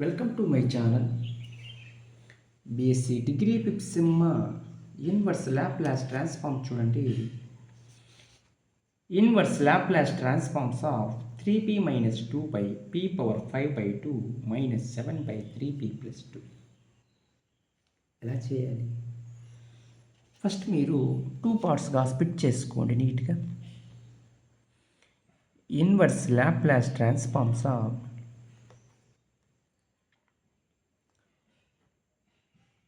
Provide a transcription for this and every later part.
Welcome to my channel. BSc degree fifth sem inverse Laplace transform చూడండి. Inverse Laplace transforms of 3p minus 2 p power 5/2 minus 7/3p plus 2 ఎలా చేయాలి? First మీరు 2 పార్ట్స్గా split చేసుకోండి నీట్గా. Inverse Laplace transforms of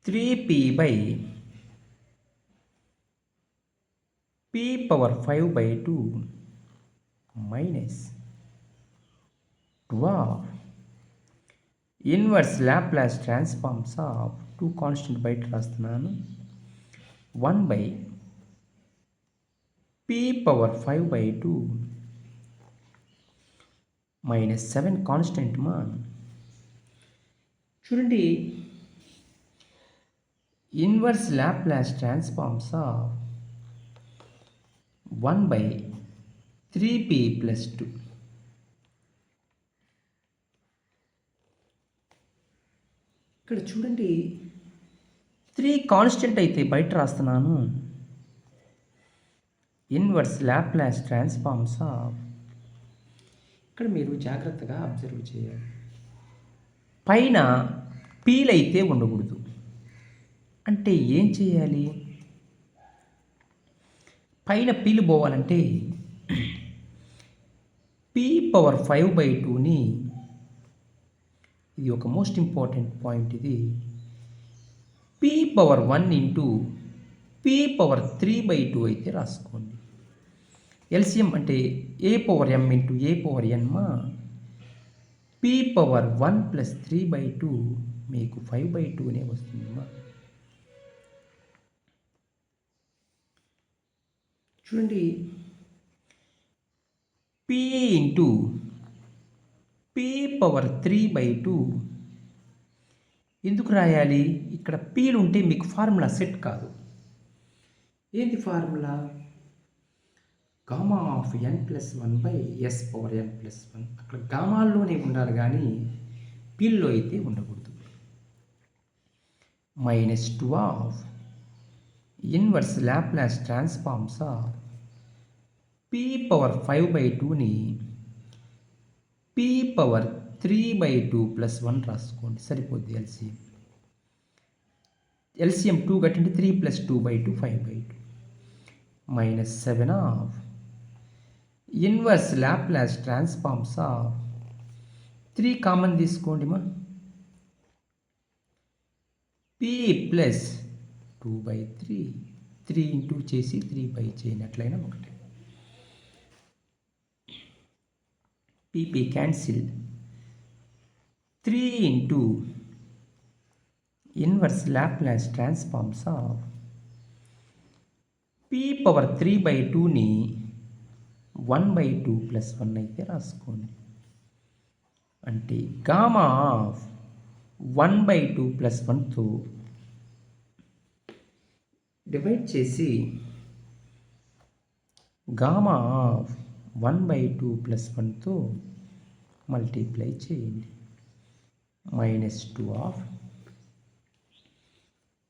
3p by p power 5/2 minus 12 inverse Laplace transforms of 2 constant బయట రాస్తున్నాను. 1 by p power 5/2 minus 7 constant చూడండి. Inverse Laplace transforms of 1 by 3p plus 2. ఇక్కడ చూడండి, 3 కాన్స్టెంట్ అయితే బయట రాస్తున్నాను. ఇన్వర్స్ లాప్లాస్ ట్రాన్స్ఫార్మ్స్ ఆఫ్ ఇక్కడ మీరు జాగ్రత్తగా అబ్జర్వ్ చేయాలి. పైన పీలు అయితే ఉండకూడదు. అంటే ఏం చేయాలి? పైన పీలు పోవాలంటే p పవర్ 5/2ని, ఇది ఒక మోస్ట్ ఇంపార్టెంట్ పాయింట్. ఇది p power 1 into p power 3/2 అయితే రాసుకోండి. ఎల్సిఎం అంటే a power m into a power n p power 1 plus 3/2 మీకు 5/2నే వస్తుందమ్మా. చూడండి, p ఇంటూ p పవర్ 3/2 ఎందుకు రాయాలి? ఇక్కడ పీలు ఉంటే మీకు ఫార్ములా సెట్ కాదు. ఏంటి formula? Gamma of n+1/s power n+1. అక్కడ గామాల్లోనే ఉండాలి కానీ పీల్లో అయితే ఉండకూడదు. -12 inverse Laplace transforms of p power 5/2ని p పవర్ 3/2 ప్లస్ 1 రాసుకోండి, సరిపోద్ది. ఎల్సిఎం 2 కట్టండి. 3 plus 2/2 5/2 -7 of inverse Laplace transforms of 3 common తీసుకోండి మా. p ప్లస్ 2/3 3 ఇంటూ చేసి 3 చేయనట్లయినా ఒకటి. p cancel. 3 into inverse Laplace transforms of p power 3/2ని 1/2 ప్లస్ 1 అయితే రాసుకోండి. అంటే గామా ఆఫ్ 1/2 ప్లస్ 1తో డివైడ్ చేసి గామా ఆఫ్ 1/2 ప్లస్ 1తో మల్టిప్లై చేయండి. -2 ఆఫ్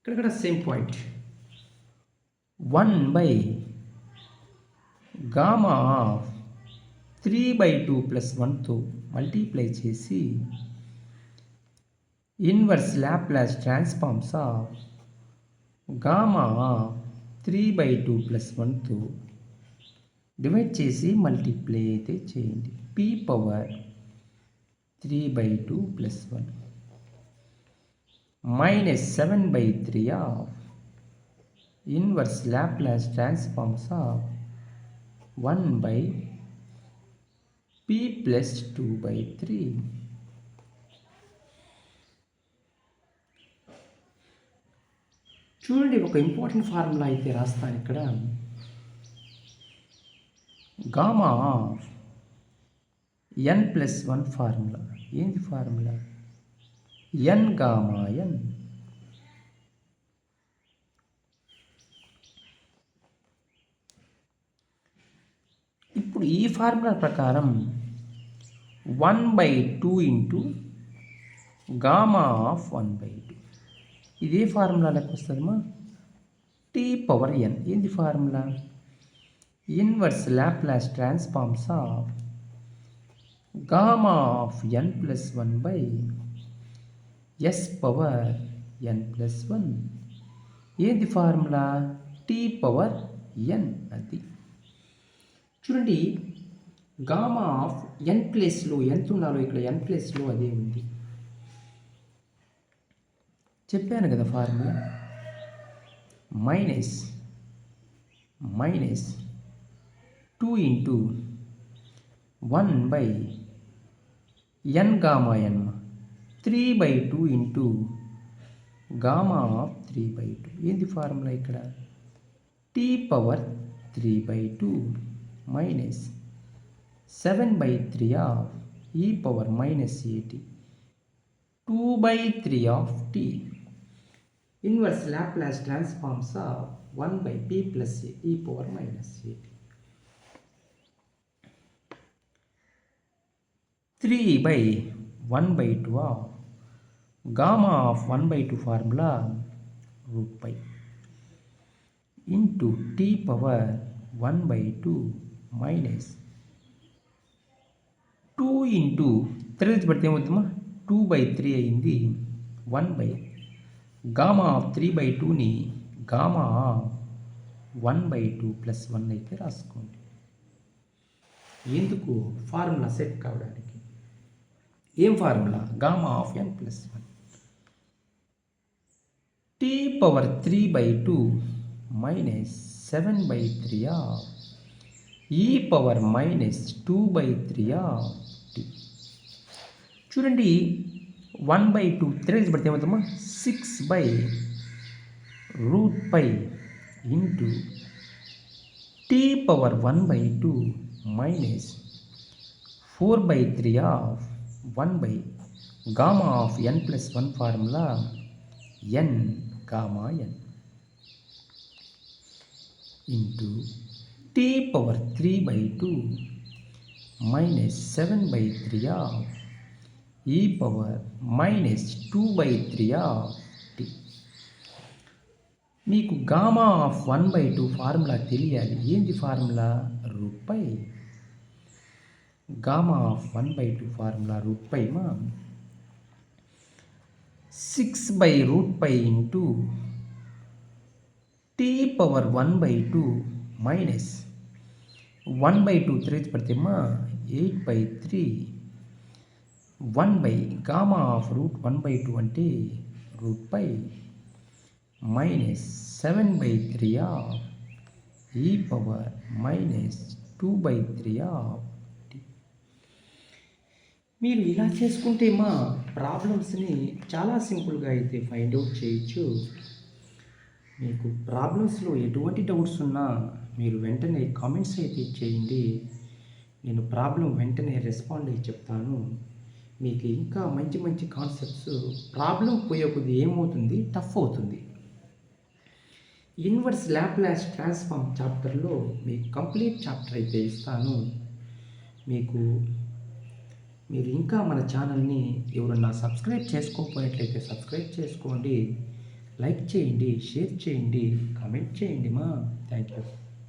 ఇక్కడ same point 1 by gamma of 3/2 plus 1తో మల్టిప్లై చేసి inverse Laplace transforms of gamma 3/2 plus 1తో డివైడ్ చేసి మల్టిప్లై అయితే చేయండి. p power 3/2 plus 1 -7/3 of inverse Laplace transforms of 1 by p plus 2/3. చూడండి, ఒక ఇంపార్టెంట్ ఫార్ములా అయితే రాస్తాను ఇక్కడ. Gamma of n+1 formula. ఏంటి ఫార్ములా? n gamma n. ఇప్పుడు ఈ ఫార్ములా ప్రకారం 1/2 ఇంటూ గామా ఆఫ్ 1/2. ఇదే ఫార్ములా లెక్క వస్తుందమ్మా. టీ పవర్ ఎన్ ఏంది formula? Inverse Laplace transforms of gamma of N plus 1 S power N plus 1. ఏంది ఫార్ములా? టీ పవర్ ఎన్. అది చూడండి, గామా ఆఫ్ ఎన్ ప్లేస్లో ఎంత ఉండాలో ఇక్కడ ఎన్ ప్లేస్లో అదే ఉంది. చెప్పాను కదా formula. Minus 2 into 1/n gamma n 3/2 into gamma of 3/2. ఏంది ఫార్ములా ఇక్కడ? T power 3/2 minus 7/3 of e power minus 80 2/3 of t. Inverse Laplace transforms of 1/p plus e power minus 80. 3/1/2 of gamma of 1/2 formula √π into t power 1/2 minus 2 into 3 నుంచి పడితే ఏమవుతుందమ్మా? 2/3 అయింది. 1 gamma of 3/2ని gamma of 1/2 plus 1 అయితే రాసుకోండి. ఎందుకు? Formula set కావడానికి. ఏం formula? Gamma of N plus 1. T power 3/2 minus 7/3 of e power minus 2/3 of t. చూడండి, 1/2 3 పడితే ఏమవుతుందమ్మా? 6/√π into t power 1/2 minus 4/3 of 1 gamma of N plus 1 formula n gamma n into t power 3/2 minus 7/3 of e power minus 2/3 of t. మీకు gamma of 1/2 formula తెలియాలి. ఏంది formula? √π. Gamma of 1/2 formula √π మా 6/√π into t power 1/2 minus 1/2 3 పడితే మా 8/3 1 gamma of √1/2 అంటే √π minus 7/3 of e power minus 2/3 of tea. మీరు ఇలా చేసుకుంటే మా ప్రాబ్లమ్స్ని చాలా సింపుల్గా అయితే ఫైండ్ అవుట్ చేయొచ్చు. మీకు ప్రాబ్లమ్స్లో ఎటువంటి డౌట్స్ ఉన్నా మీరు వెంటనే కామెంట్స్ అయితే చేయండి. నేను ప్రాబ్లం వెంటనే రెస్పాండ్ అయ్యి చెప్తాను. మీకు ఇంకా మంచి మంచి కాన్సెప్ట్స్ ప్రాబ్లం పోయే కొద్ది ఏమవుతుంది? టఫ్ అవుతుంది. ఇన్వర్స్ లాప్లాస్ ట్రాన్స్ఫార్మ్ చాప్టర్లో మీకు కంప్లీట్ చాప్టర్ అయితే ఇస్తాను. మీరు ఇంకా మన ఛానల్ని ఎవరన్నా సబ్స్క్రైబ్ చేసుకోకపోయినట్లయితే సబ్స్క్రైబ్ చేసుకోండి, లైక్ చేయండి, షేర్ చేయండి, కామెంట్ చేయండి మా. Thank you.